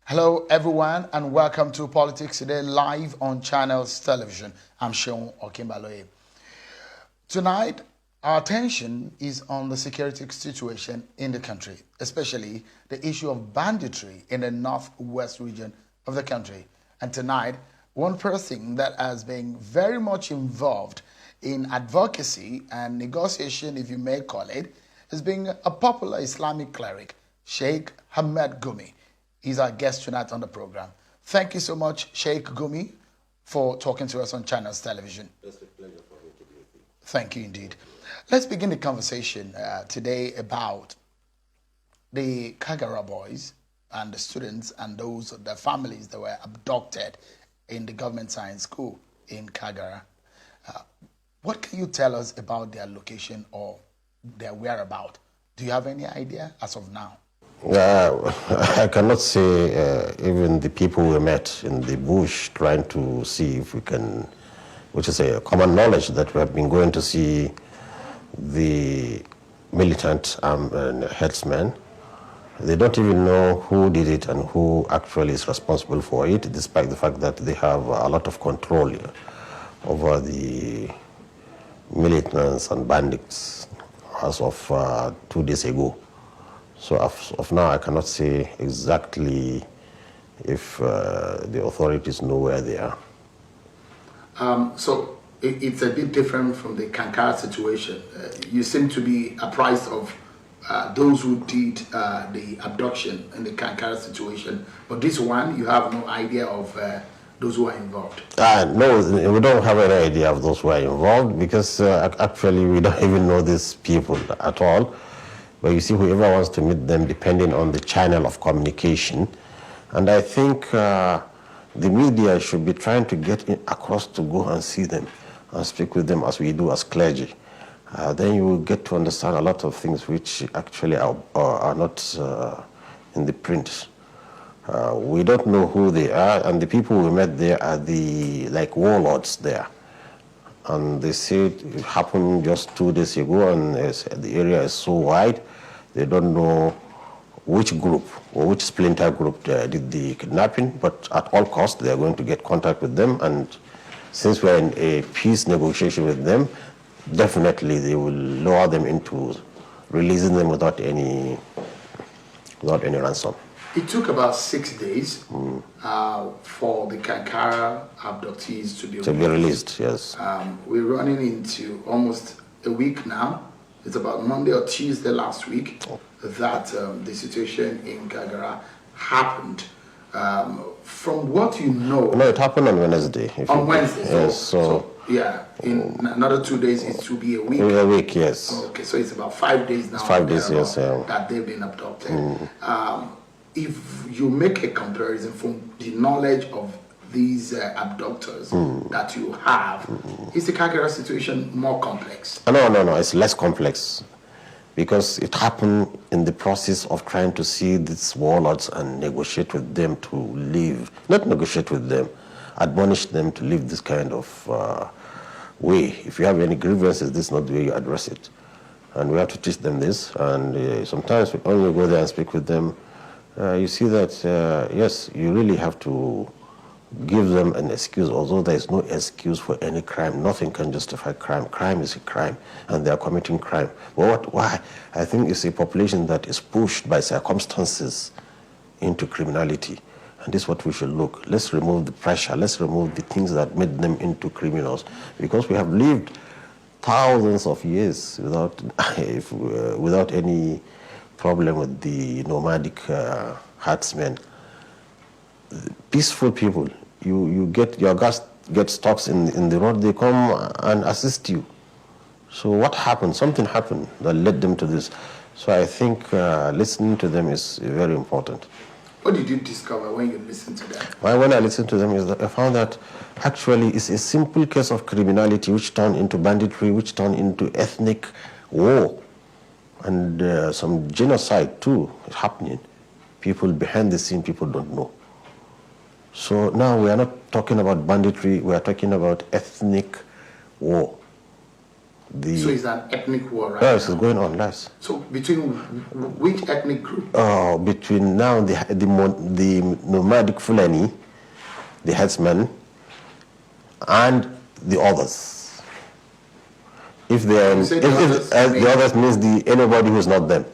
Hello, everyone, and welcome to Politics Today live on Channels Television. I'm Sean Okimbaloye. Tonight, our attention is on the security situation in the country, especially the issue of banditry in the northwest region of the country. And tonight, one person that has been very much involved in advocacy and negotiation, if you may call it, has been a popular Islamic cleric, Sheikh Ahmed Gumi. He's our guest tonight on the program. Thank you so much, Sheikh Gumi, for talking to us on Channels Television. It's a pleasure for me to be with you. Thank you indeed. Let's begin the conversation today about the Kagara boys and the students and those their families that were abducted in the government science school in Kagara. What can you tell us about their location or their whereabouts? Do you have any idea as of now? I cannot say even the people we met in the bush trying to see if we can, which is a common knowledge that we have been going to see the militant headsmen. They don't even know who did it and who actually is responsible for it, despite the fact that they have a lot of control over the militants and bandits as of 2 days ago. So of now, I cannot say exactly if the authorities know where they are. So it's a bit different from the Kankara situation. You seem to be apprised of those who did the abduction in the Kankara situation, but this one, you have no idea of those who are involved. No, we don't have any idea of those who are involved because actually we don't even know these people at all. But you see, whoever wants to meet them, depending on the channel of communication. And I think the media should be trying to get across to go and see them and speak with them as we do as clergy. Then you will get to understand a lot of things which actually are not in the print. We don't know who they are, and the people we met there are like warlords there. And they said it happened just 2 days ago, and the area is so wide, they don't know which group or which splinter group did the kidnapping, but at all costs, they are going to get contact with them. And since we're in a peace negotiation with them, definitely they will lower them into releasing them without any ransom. It took about 6 days for the Kankara abductees to be released. Yes. We're running into almost a week now. It's about Monday or Tuesday last week that the situation in Kagara happened. From what you know... No, it happened on Wednesday. On Wednesday? Yes, so yeah, in another 2 days it will be a week. A week, yes. Okay, so it's about 5 days now. It's 5 days, yes. That they've been abducted. If you make a comparison from the knowledge of these abductors that you have, is the Kagara situation more complex? No, it's less complex because it happened in the process of trying to see these warlords and negotiate with them to leave, not negotiate with them, admonish them to leave this kind of way. If you have any grievances, this is not the way you address it. And we have to teach them this, and sometimes when you go there and speak with them, you see that, yes, you really have to give them an excuse, although there is no excuse for any crime. Nothing can justify crime. Crime is a crime, and they are committing crime. But why? I think it's a population that is pushed by circumstances into criminality. And this is what we should look. Let's remove the pressure. Let's remove the things that made them into criminals. Because we have lived thousands of years without any problem with the nomadic herdsmen. Peaceful people, you get your gas gets stuck in the road, they come and assist you. So what happened? Something happened that led them to this. So I think listening to them is very important. What did you discover when you listened to them? When I listened to them, is that I found that actually it's a simple case of criminality which turned into banditry, which turned into ethnic war. And some genocide too is happening. People behind the scene, people don't know. So now we are not talking about banditry, we are talking about ethnic war. So it's an ethnic war right yes, now? it's going on, yes. So between which ethnic group? Between now the nomadic Fulani, the headsmen, and the others. If they are, the others means anybody who's not them.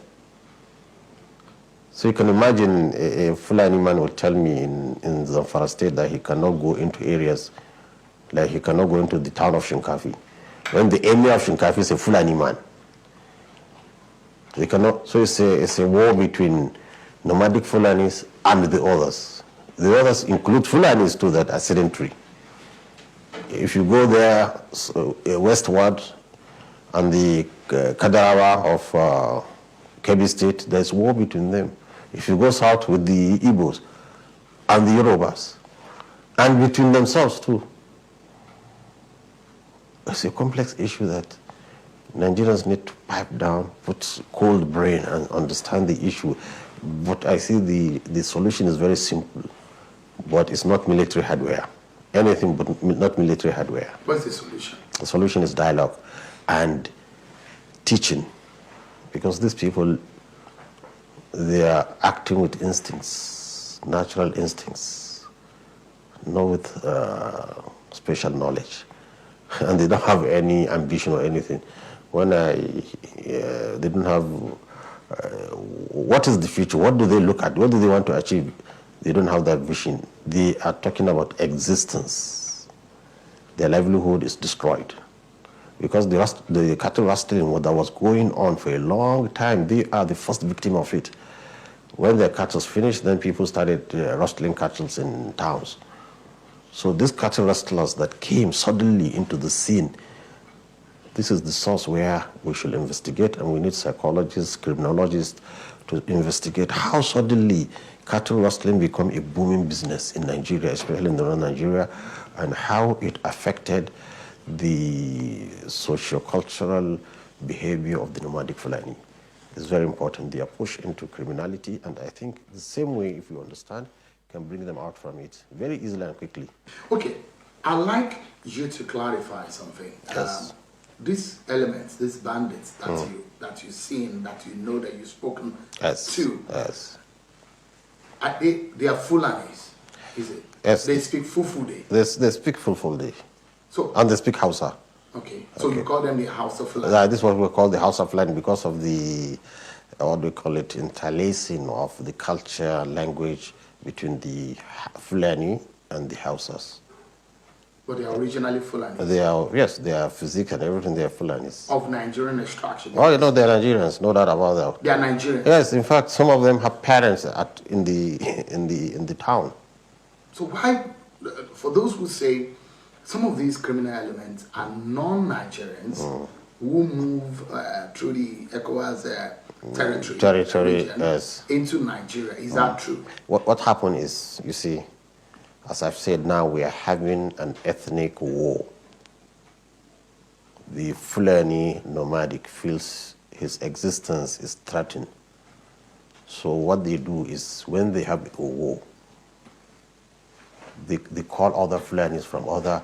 So you can imagine a Fulani man will tell me in Zamfara state that he cannot go into areas, like he cannot go into the town of Shinkafi. When the emir of Shinkafi is a Fulani man. They cannot, so it's a war between nomadic Fulanis and the others. The others include Fulanis too that are sedentary. If you go there westward on the Kagara of Kebbi State, there's war between them. If you go south with the Igbos and the Yorubas, and between themselves too. It's a complex issue that Nigerians need to pipe down, put cold brain and understand the issue. But I see the solution is very simple, but it's not military hardware. Anything but not military hardware. What's the solution? The solution is dialogue and teaching, because these people, they are acting with instincts, natural instincts, not with special knowledge. And they don't have any ambition or anything. When they don't have, what is the future? What do they look at? What do they want to achieve? They don't have that vision. They are talking about existence. Their livelihood is destroyed. Because the cattle rustling that was going on for a long time, they are the first victim of it. When their cattle finished, then people started rustling cattle in towns. So these cattle rustlers that came suddenly into the scene, this is the source where we should investigate, and we need psychologists, criminologists to investigate how suddenly cattle rustling become a booming business in Nigeria, especially in northern Nigeria, and how it affected the socio-cultural behavior of the nomadic Fulani. It's very important. They are pushed into criminality, and I think the same way, if you understand, can bring them out from it very easily and quickly. Okay, I'd like you to clarify something. Yes. These elements, these bandits that you've seen, that you know, that you've spoken to, yes, they are Fulanis, is it? Yes. They speak Fulfulde. They speak Fulfulde. So, and they speak Hausa. Okay, so you call them the House of Fulani? This is what we call the House of Fulani because of the, what do we call it, interlacing of the culture, language between the Fulani and the Hausas. But they are originally Fulani? They are, yes, they are physique and everything, they are Fulanis. Of Nigerian extraction? Oh, you know, they're Nigerians, no doubt about that. They are Nigerians? Yes, in fact, some of them have parents in the town. So why, for those who say some of these criminal elements are non-Nigerians who move through the ECOWAS territory region, yes, into Nigeria, is that true? What happened is, you see, as I've said now, we are having an ethnic war. The Fulani nomadic feels his existence is threatened. So what they do is, when they have a war, they call other Fulanis from other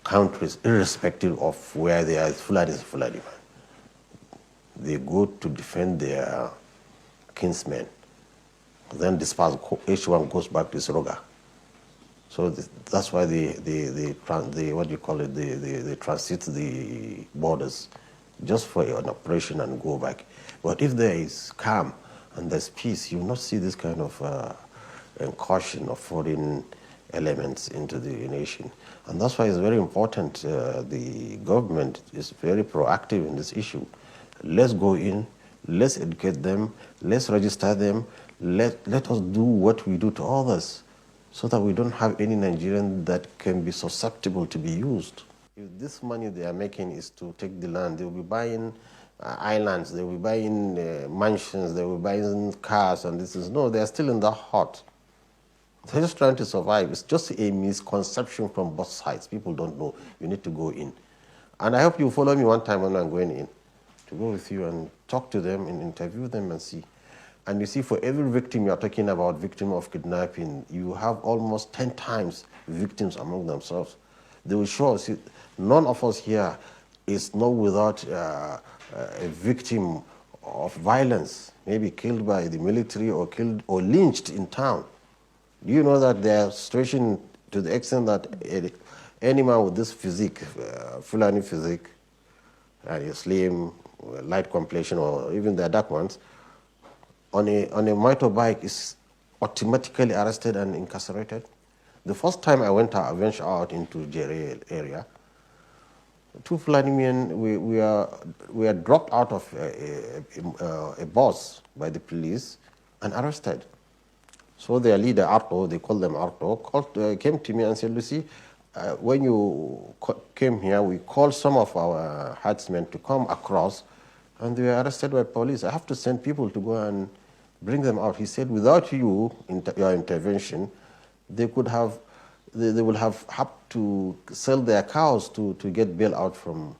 countries, irrespective of where they are. Fulani is Fulani man. They go to defend their kinsmen. Then disperse, each one goes back to his roga. So that's why they what do you call it, they transit the borders just for an operation and go back. But if there is calm and there's peace, you will not see this kind of incursion of foreign elements into the nation. And that's why it's very important, the government is very proactive in this issue. Let's go in, let's educate them, let's register them, let us do what we do to others, so that we don't have any Nigerian that can be susceptible to be used. If this money they are making is to take the land, they will be buying islands, they will be buying mansions, they will be buying cars, and this is, no, they are still in the hut. They're just trying to survive. It's just a misconception from both sides. People don't know. You need to go in. And I hope you follow me one time when I'm going in, to go with you and talk to them and interview them and see. And you see, for every victim you're talking about, victim of kidnapping, you have almost 10 times victims among themselves. They will show us, none of us here is not without a victim of violence, maybe killed by the military or killed or lynched in town. Do you know that there are situations to the extent that any man with this physique, Fulani physique, and a slim, light complexion, or even the dark ones, on a motorbike is automatically arrested and incarcerated? The first time I ventured out into Jere area, two Fulani men, we were dropped out of a bus by the police and arrested. So their leader, Arto, they call them Arto, came to me and said, Lucy, when you came here, we called some of our herdsmen to come across, and they were arrested by police. I have to send people to go and bring them out. He said, without your intervention, they would have had to sell their cows to get bail out from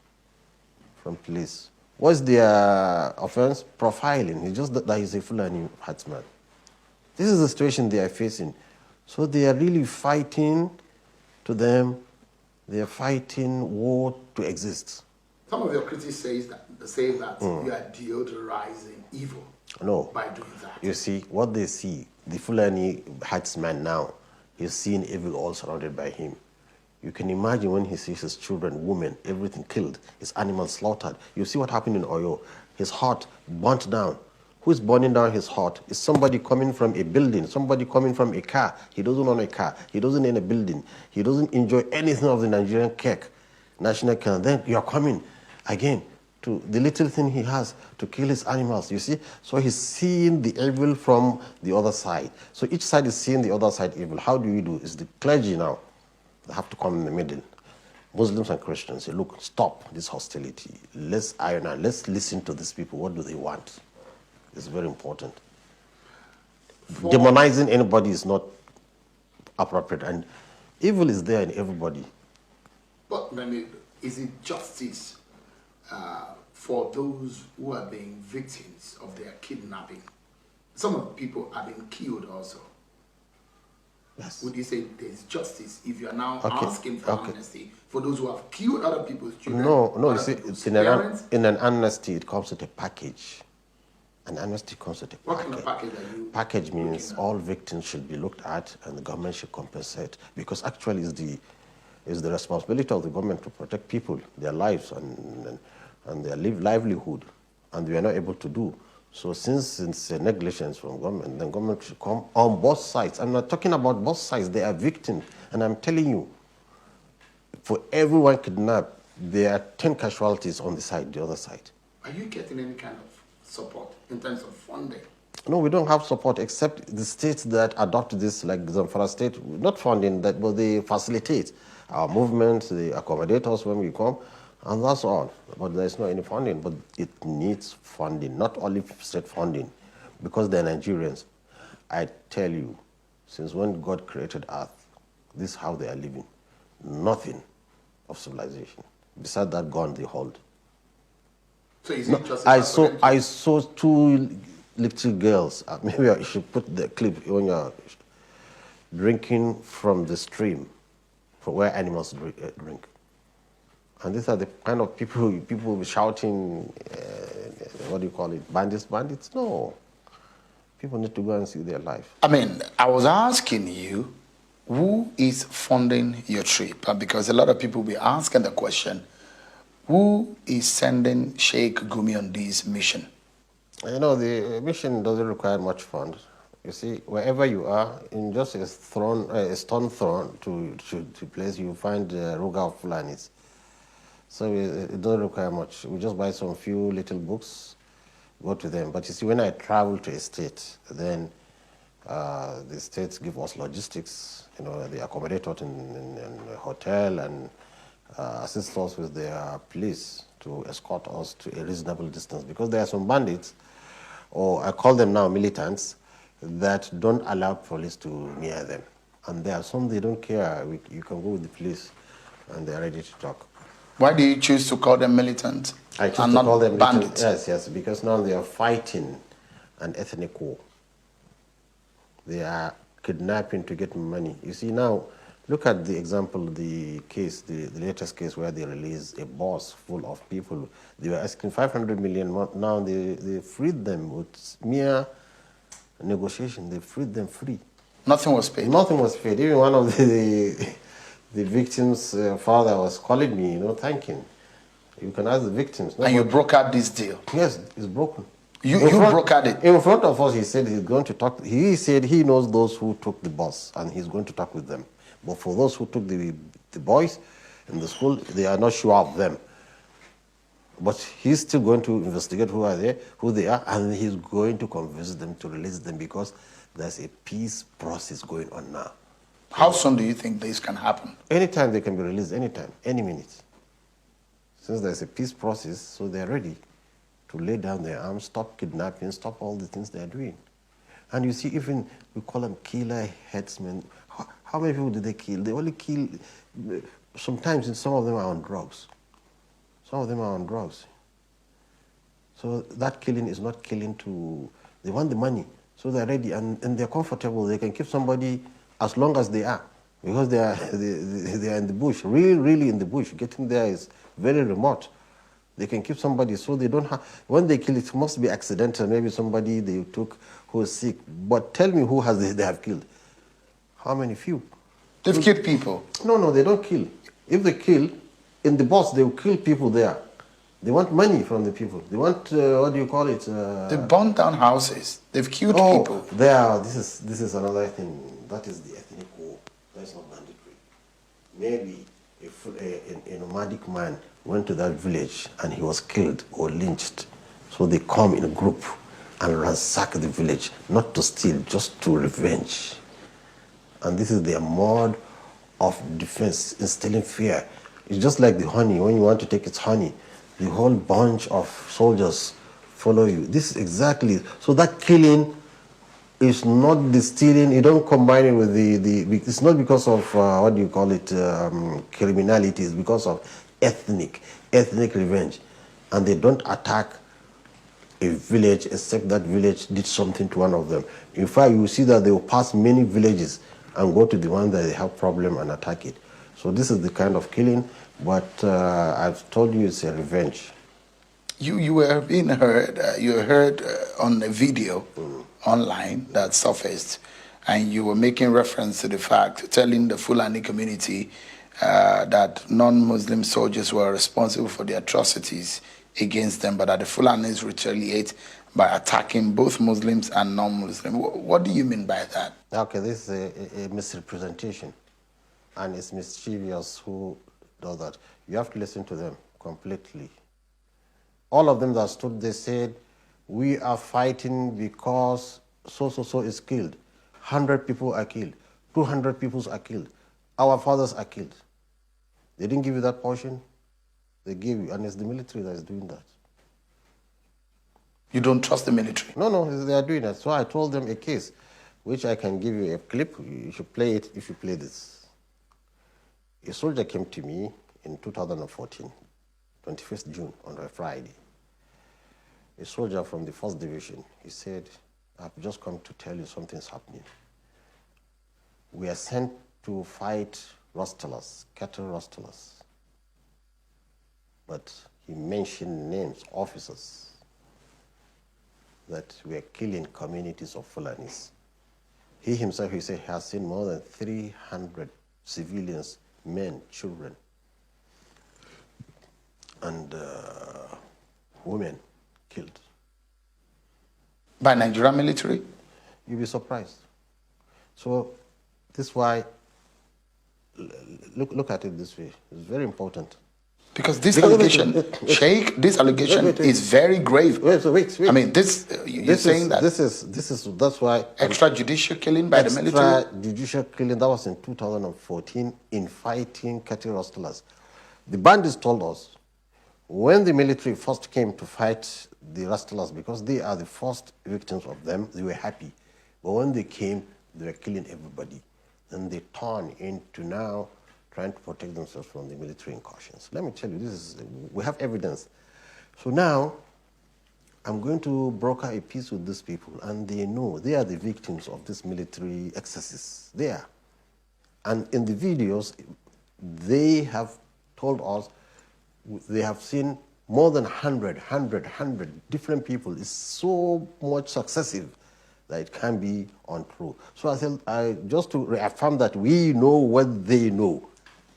police. What's their offense? Profiling. It's just that he's a Fulani herdsman. This is the situation they are facing. So they are really fighting to them. They are fighting war to exist. Some of your critics say that you are deodorizing evil by doing that. You see, what they see, the Fulani herdsman now, he's seeing evil all surrounded by him. You can imagine when he sees his children, women, everything killed, his animals slaughtered. You see what happened in Oyo. His hut burnt down. Who's burning down his hut? Is somebody coming from a building, somebody coming from a car. He doesn't own a car. He doesn't own a building. He doesn't enjoy anything of the Nigerian cake, national cake. And then you're coming again to the little thing he has to kill his animals, you see? So he's seeing the evil from the other side. So each side is seeing the other side evil. How do we do? It's the clergy now. They have to come in the middle. Muslims and Christians say, look, stop this hostility. Let's iron out. Let's listen to these people. What do they want? It's very important. Demonizing anybody is not appropriate, and evil is there in everybody. But is it justice for those who are being victims of their kidnapping? Some of the people are being killed also. Yes. Would you say there's justice if you are now asking for amnesty for those who have killed other people's children? No, you see, it's in an amnesty, it comes with a package. An amnesty comes with a package. What kind of package are you? Package means all victims should be looked at and the government should compensate, because actually it's the responsibility of the government to protect people, their lives and their livelihood, and we are not able to do. So since it's a negligence from government, then government should come on both sides. I'm not talking about both sides, they are victims. And I'm telling you, for everyone kidnapped, there are 10 casualties on the other side. Are you getting any kind of support in terms of funding? No, we don't have support except the states that adopt this, like Zamfara state, not funding, but they facilitate our movement, they accommodate us when we come, and that's all. But there's no any funding, but it needs funding, not only state funding, because they're Nigerians. I tell you, since when God created earth, this is how they are living. Nothing of civilization. Besides that gun they hold. So is it just I saw two little girls. Maybe I should put the clip when you're drinking from the stream, for where animals drink. And these are the kind of people will be shouting, what do you call it, bandits? No. People need to go and see their life. I mean, I was asking you, who is funding your trip? Because a lot of people will be asking the question, who is sending Sheikh Gumi on this mission? You know, the mission doesn't require much fund. You see, wherever you are, in just a stone thrown to place, you find the Ruga of Fulanis. So it doesn't require much. We just buy some few little books, go to them. But you see, when I travel to a state, then the states give us logistics. You know, they accommodate us in a hotel and assist us with their police to escort us to a reasonable distance. Because there are some bandits, or I call them now militants, that don't allow police to near them. And there are some they don't care. You can go with the police and they're ready to talk. Why do you choose to call them militant and not call them bandits? Yes, because now they are fighting an ethnic war. They are kidnapping to get money. You see now, Look at the example, the case, the latest case where they released a bus full of people. They were asking 500 million. Now they freed them with mere negotiation. They freed them free. Nothing was paid. Nothing was paid. Even one of the victims' father was calling me, thanking. You can ask the victims. And you brokered this deal? Yes, it's broken. You brokered it? In front of us, he said he's going to talk. He said he knows those who took the bus, and he's going to talk with them. But for those who took the boys in the school, they are not sure of them. But he's still going to investigate who they are, and he's going to convince them to release them because there's a peace process going on now. How soon do you think this can happen? Anytime they can be released, anytime, any minute. Since there's a peace process, so they're ready to lay down their arms, stop kidnapping, stop all the things they're doing. And you see, even we call them killer headsmen. How many people do they kill? They only kill, sometimes some of them are on drugs. Some of them are on drugs. So that killing is not killing they want the money. So they're ready and they're comfortable. They can keep somebody as long as they are. Because they are in the bush, really in the bush. Getting there is very remote. They can keep somebody, so they don't have, when they kill it must be accidental. Maybe somebody they took who is sick. But tell me who they have killed. How many? Few. They've killed people? No, they don't kill. If they kill, in the bus, they will kill people there. They want money from the people. They want, what do you call it? They've burned down houses. They've killed people. This is another thing. That is the ethnic war. That's not mandatory. Maybe if a nomadic man went to that village and he was killed or lynched, so they come in a group and ransack the village, not to steal, just to revenge. And this is their mode of defense, instilling fear. It's just like the honey. When you want to take its honey, the whole bunch of soldiers follow you. This is exactly, so that killing is not the stealing. You don't combine it with it's not because of, what do you call it, criminality. It's because of ethnic revenge. And they don't attack a village except that village did something to one of them. In fact, you see that they will pass many villages and go to the one that they have problem and attack it. So this is the kind of killing, but I've told you it's a revenge. You were being heard, you were heard on a video online that surfaced, and you were making reference to the fact, telling the Fulani community that non-Muslim soldiers were responsible for the atrocities against them, but that the Fulanis retaliate by attacking both Muslims and non-Muslims. What do you mean by that? Okay, this is a misrepresentation, and it's mischievous who does that. You have to listen to them completely. All of them that stood, they said, we are fighting because so is killed. 100 people are killed. 200 people are killed. Our fathers are killed. They didn't give you that portion. They gave you, and it's the military that is doing that. You don't trust the military? No, they are doing that. So I told them a case, which I can give you a clip. You should play it if you play this. A soldier came to me in 2014, 21st June, on a Friday. A soldier from the 1st Division. He said, I've just come to tell you something's happening. We are sent to fight rustlers, cattle rustlers. But he mentioned names, officers, that were killing communities of Fulanis. He himself, he said, has seen more than 300 civilians, men, children, and women killed. By Nigerian military? You'll be surprised. So this is why, look at it this way. It's very important. Because this allegation, Sheikh, this allegation is very grave. Wait. I mean, you're saying that that's why extrajudicial killing by the military. Extrajudicial killing, that was in 2014 in fighting cattle rustlers. The bandits told us when the military first came to fight the rustlers, because they are the first victims of them, they were happy. But when they came, they were killing everybody. Then they turned into now trying to protect themselves from the military incursions. Let me tell you, we have evidence. So now, I'm going to broker a peace with these people, and they know they are the victims of this military excesses. They are. And in the videos, they have told us they have seen more than 100 different people. It's so much successive that it can be untrue. So I said, just to reaffirm that we know what they know.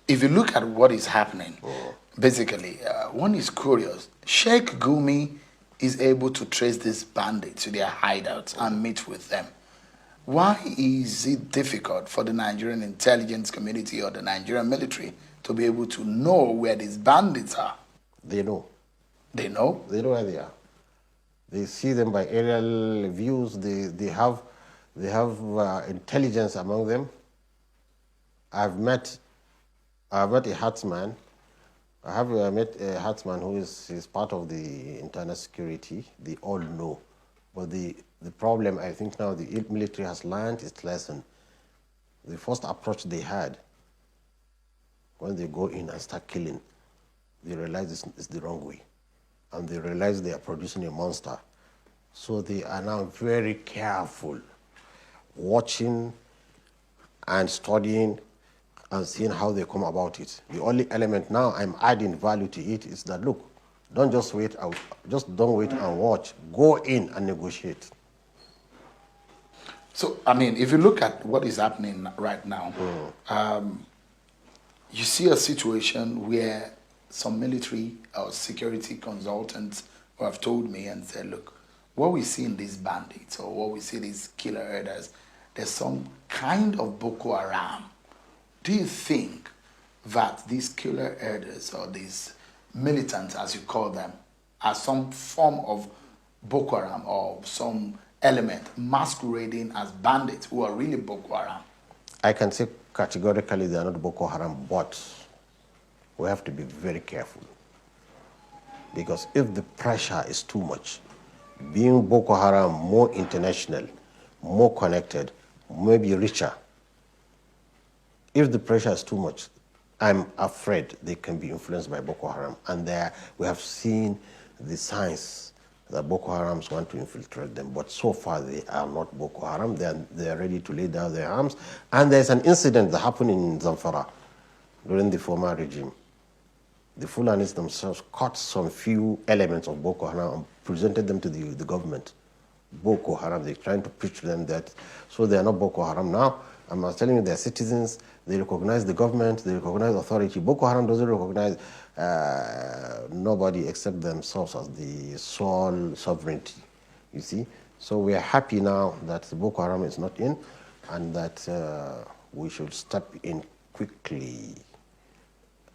If you look at what is happening, basically, one is curious. Sheikh Gumi is able to trace these bandits to their hideouts and meet with them. Why is it difficult for the Nigerian intelligence community or the Nigerian military to be able to know where these bandits are? They know. They know? They know where they are. They see them by aerial views. They have intelligence among them. I've met a herdsman. I have met a herdsman who is part of the internal security. They all know. But the problem, I think now the military has learned its lesson. The first approach they had, when they go in and start killing, they realize it's the wrong way. And they realize they are producing a monster. So they are now very careful, watching and studying and seeing how they come about it. The only element now I'm adding value to it is that, look, don't just wait out, just don't wait and watch. Go in and negotiate. So, I mean, if you look at what is happening right now, you see a situation where some military or security consultants who have told me and said, look, what we see in these bandits or what we see these killer herders, there's some kind of Boko Haram. Do you think that these killer herders or these militants, as you call them, are some form of Boko Haram or some element masquerading as bandits who are really Boko Haram? I can say categorically they are not Boko Haram, but we have to be very careful. Because if the pressure is too much, being Boko Haram more international, more connected, maybe richer, if the pressure is too much, I'm afraid they can be influenced by Boko Haram. And there we have seen the signs that Boko Harams want to infiltrate them. But so far they are not Boko Haram. They are ready to lay down their arms. And there's an incident that happened in Zamfara during the former regime. The Fulanis themselves caught some few elements of Boko Haram and presented them to the government. Boko Haram, they're trying to preach to them that, so they are not Boko Haram now. I'm telling you, they're citizens, they recognize the government, they recognize authority. Boko Haram doesn't recognize nobody except themselves as the sole sovereignty, you see. So we are happy now that Boko Haram is not in and that we should step in quickly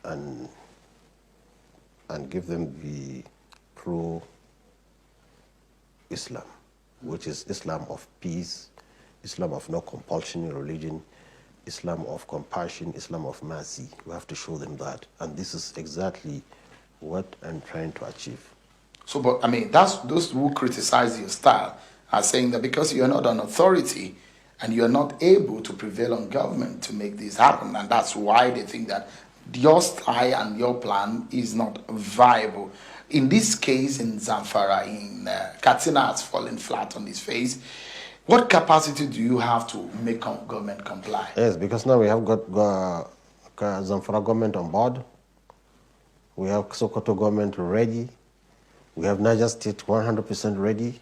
and give them the pro-Islam, which is Islam of peace, Islam of no compulsion in religion, Islam of compassion, Islam of mercy. We have to show them that. And this is exactly what I'm trying to achieve. So, but I mean, that's those who criticize your style are saying that because you're not an authority and you're not able to prevail on government to make this happen, and that's why they think that your style and your plan is not viable. In this case, in Zamfara, in Katsina has fallen flat on his face. What capacity do you have to make government comply? Yes, because now we have got Zamfara government on board. We have Sokoto government ready. We have Niger State 100% ready.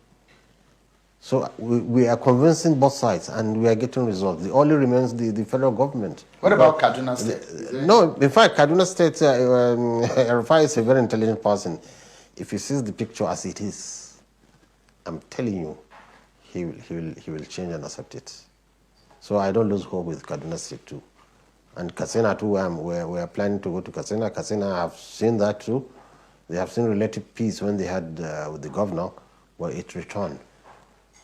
So we are convincing both sides and we are getting results. The only remains the federal government. What about Kaduna State? No, in fact, Kaduna State, Rafai is a very intelligent person. If he sees the picture as it is, I'm telling you, he will change and accept it. So I don't lose hope with Kaduna State too. And Katsina too, we are planning to go to Katsina. Katsina have seen that too. They have seen relative peace when they had with the governor, where it returned.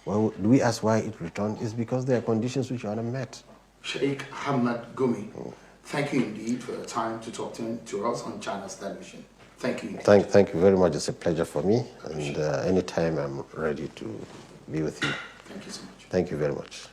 Well, do we ask why it returned? It's because there are conditions which are not met. Sheikh Ahmed Gumi, thank you indeed for your time to talk to us on Channels Television. Thank you. Thank you very much. It's a pleasure for me. And anytime I'm ready to be with you. Thank you so much. Thank you very much.